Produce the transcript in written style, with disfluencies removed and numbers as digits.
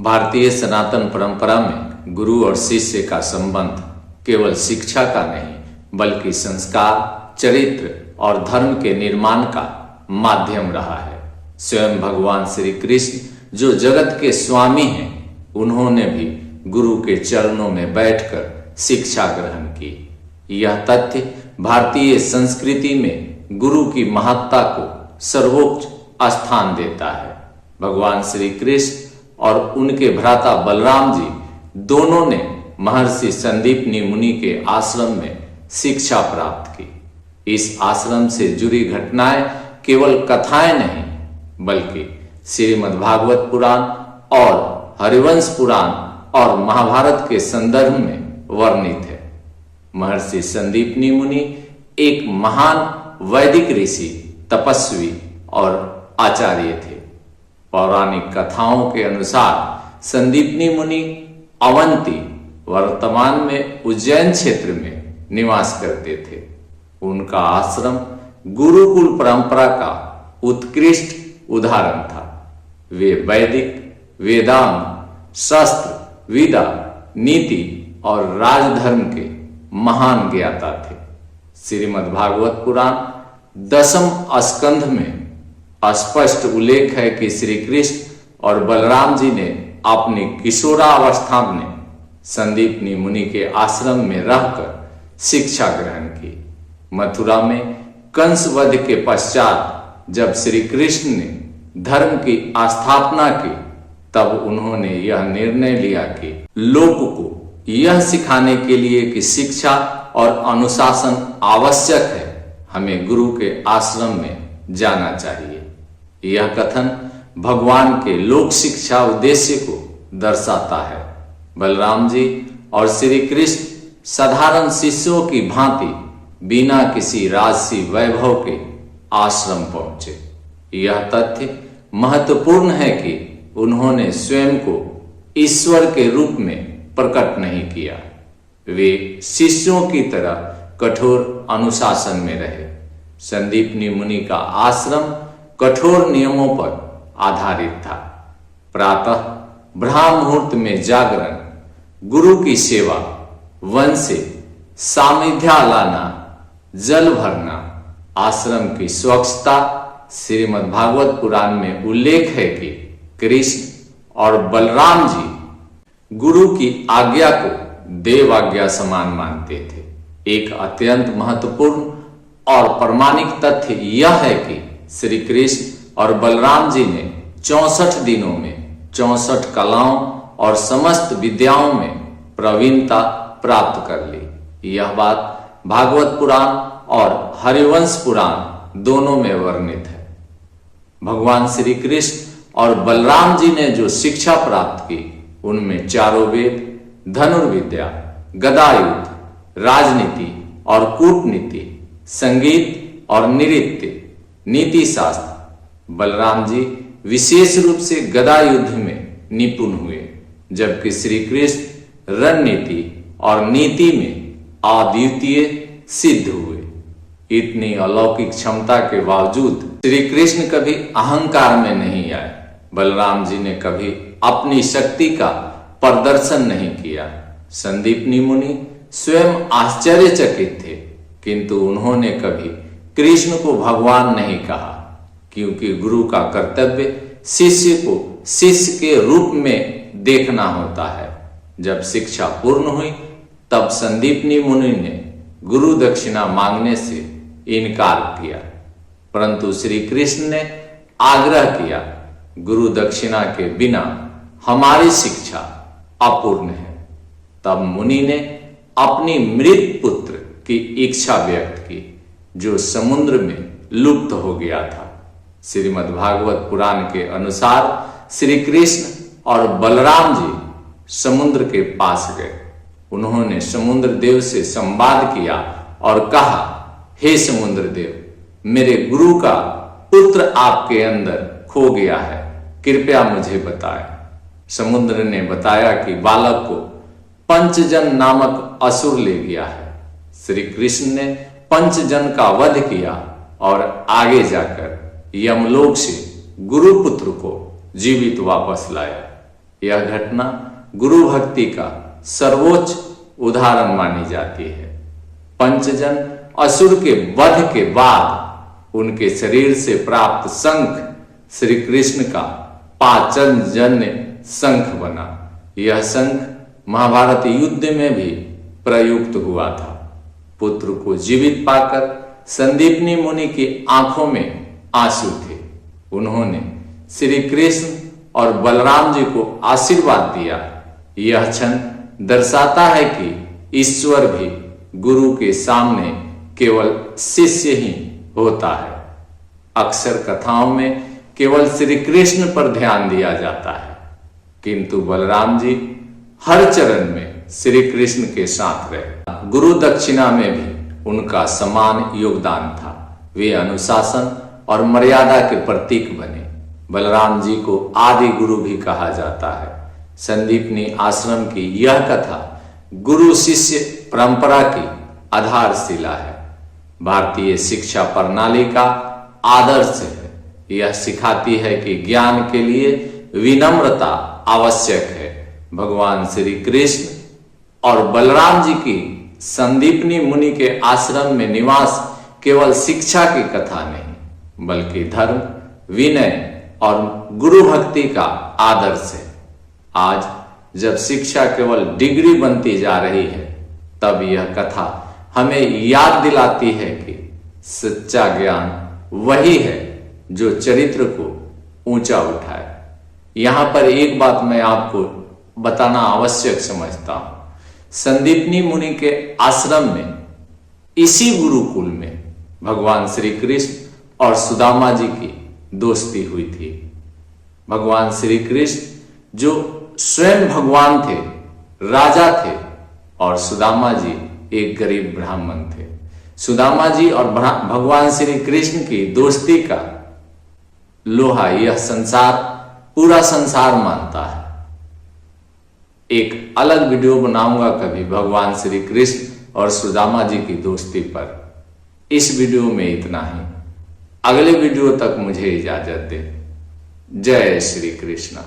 भारतीय सनातन परंपरा में गुरु और शिष्य का संबंध केवल शिक्षा का नहीं बल्कि संस्कार, चरित्र और धर्म के निर्माण का माध्यम रहा है। स्वयं भगवान श्री कृष्ण जो जगत के स्वामी हैं, उन्होंने भी गुरु के चरणों में बैठकर शिक्षा ग्रहण की। यह तथ्य भारतीय संस्कृति में गुरु की महत्ता को सर्वोच्च स्थान देता है। भगवान श्री कृष्ण और उनके भ्राता बलराम जी दोनों ने महर्षि संदीपनी मुनि के आश्रम में शिक्षा प्राप्त की। इस आश्रम से जुड़ी घटनाएं केवल कथाएं नहीं बल्कि श्रीमद्भागवत पुराण और हरिवंश पुराण और महाभारत के संदर्भ में वर्णित है। महर्षि संदीपनी मुनि एक महान वैदिक ऋषि, तपस्वी और आचार्य थे। पौराणिक कथाओं के अनुसार संदीपनी मुनि अवंती, वर्तमान में उज्जैन क्षेत्र में निवास करते थे। उनका आश्रम गुरुकुल परंपरा का उत्कृष्ट उदाहरण था। वे वैदिक, वेदांत, शास्त्र, विद्या, नीति और राजधर्म के महान ज्ञाता थे। श्रीमद्भागवत पुराण 10वें स्कंध में स्पष्ट उल्लेख है कि श्री कृष्ण और बलराम जी ने अपनी किशोरावस्था में संदीपनी मुनि के आश्रम में रहकर शिक्षा ग्रहण की। मथुरा में कंस वध के पश्चात जब श्री कृष्ण ने धर्म की स्थापना की, तब उन्होंने यह निर्णय लिया कि लोक को यह सिखाने के लिए कि शिक्षा और अनुशासन आवश्यक है, हमें गुरु के आश्रम में जाना चाहिए। यह कथन भगवान के लोक शिक्षा उद्देश्य को दर्शाता है। बलराम जी और श्री कृष्ण साधारण शिष्यों की भांति बिना किसी राजसी वैभव के आश्रम पहुंचे। यह तथ्य महत्वपूर्ण है कि उन्होंने स्वयं को ईश्वर के रूप में प्रकट नहीं किया। वे शिष्यों की तरह कठोर अनुशासन में रहे। संदीपनी मुनि का आश्रम कठोर नियमों पर आधारित था। प्रातः ब्रह्म मुहूर्त में जागरण, गुरु की सेवा, वन से सामिध्या लाना, जल भरना, आश्रम की स्वच्छता। श्रीमद्भागवत पुराण में उल्लेख है कि कृष्ण और बलराम जी गुरु की आज्ञा को देव आज्ञा समान मानते थे। एक अत्यंत महत्वपूर्ण और प्रमाणिक तथ्य यह है कि श्री कृष्ण और बलराम जी ने 64 दिनों में 64 कलाओं और समस्त विद्याओं में प्रवीणता प्राप्त कर ली। यह बात भागवत पुराण और हरिवंश पुराण दोनों में वर्णित है। भगवान श्री कृष्ण और बलराम जी ने जो शिक्षा प्राप्त की, उनमें चारों वेद, धनुर्विद्या, गदायुद्ध, राजनीति और कूटनीति, संगीत और नृत्य, नीति शास्त्र। बलराम जी विशेष रूप से गदा युद्ध में निपुण हुए, जबकि श्री कृष्ण रणनीति और नीति में अद्वितीय सिद्ध हुए। इतनी अलौकिक क्षमता के बावजूद श्री कृष्ण कभी अहंकार में नहीं आए। बलराम जी ने कभी अपनी शक्ति का प्रदर्शन नहीं किया। संदीपनी मुनि स्वयं आश्चर्यचकित थे, किंतु उन्होंने कभी कृष्ण को भगवान नहीं कहा, क्योंकि गुरु का कर्तव्य शिष्य को शिष्य के रूप में देखना होता है। जब शिक्षा पूर्ण हुई, तब संदीपनी मुनि ने गुरु दक्षिणा मांगने से इनकार किया, परंतु श्री कृष्ण ने आग्रह किया, गुरु दक्षिणा के बिना हमारी शिक्षा अपूर्ण है। तब मुनि ने अपनी मृत पुत्र की इच्छा व्यक्त की, जो समुद्र में लुप्त हो गया था। श्रीमद्भागवत पुराण के अनुसार श्री कृष्ण और बलराम जी समुद्र के पास गए। उन्होंने समुद्र देव से संवाद किया और कहा, हे समुद्र देव, मेरे गुरु का पुत्र आपके अंदर खो गया है, कृपया मुझे बताएं। समुद्र ने बताया कि बालक को पंचजन नामक असुर ले गया है। श्री कृष्ण ने पंचजन का वध किया और आगे जाकर यमलोक से गुरुपुत्र को जीवित वापस लाया। यह घटना गुरु भक्ति का सर्वोच्च उदाहरण मानी जाती है। पंचजन असुर के वध के बाद उनके शरीर से प्राप्त शंख श्री कृष्ण का पांचजन्य शंख बना। यह शंख महाभारत युद्ध में भी प्रयुक्त हुआ था। पुत्र को जीवित पाकर संदीपनी मुनि की आंखों में आंसू थे। उन्होंने श्री कृष्ण और बलराम जी को आशीर्वाद दिया। यह क्षण दर्शाता है कि ईश्वर भी गुरु के सामने केवल शिष्य ही होता है। अक्सर कथाओं में केवल श्री कृष्ण पर ध्यान दिया जाता है, किंतु बलराम जी हर चरण में श्री कृष्ण के साथ रहे। गुरु दक्षिणा में भी उनका समान योगदान था। वे अनुशासन और मर्यादा के प्रतीक बने। बलराम जी को आदि गुरु भी कहा जाता है। संदीपनी आश्रम की यह कथा गुरु शिष्य परंपरा की आधारशिला है। भारतीय शिक्षा प्रणाली का आदर्श है। यह सिखाती है कि ज्ञान के लिए विनम्रता आवश्यक है। भगवान श्री कृष्ण और बलराम जी की संदीपनी मुनि के आश्रम में निवास केवल शिक्षा की कथा नहीं, बल्कि धर्म, विनय और गुरु भक्ति का आदर्श है। आज जब शिक्षा केवल डिग्री बनती जा रही है, तब यह कथा हमें याद दिलाती है कि सच्चा ज्ञान वही है जो चरित्र को ऊंचा उठाए। यहां पर एक बात मैं आपको बताना आवश्यक समझता हूं। संदीपनी मुनि के आश्रम में, इसी गुरुकुल में भगवान श्री कृष्ण और सुदामा जी की दोस्ती हुई थी। भगवान श्री कृष्ण जो स्वयं भगवान थे, राजा थे, और सुदामा जी एक गरीब ब्राह्मण थे। सुदामा जी और भगवान श्री कृष्ण की दोस्ती का लोहा यह संसार, पूरा संसार मानता है। एक अलग वीडियो बनाऊंगा कभी भगवान श्री कृष्ण और सुदामा जी की दोस्ती पर। इस वीडियो में इतना ही। अगले वीडियो तक मुझे इजाजत दें। जय श्री कृष्ण।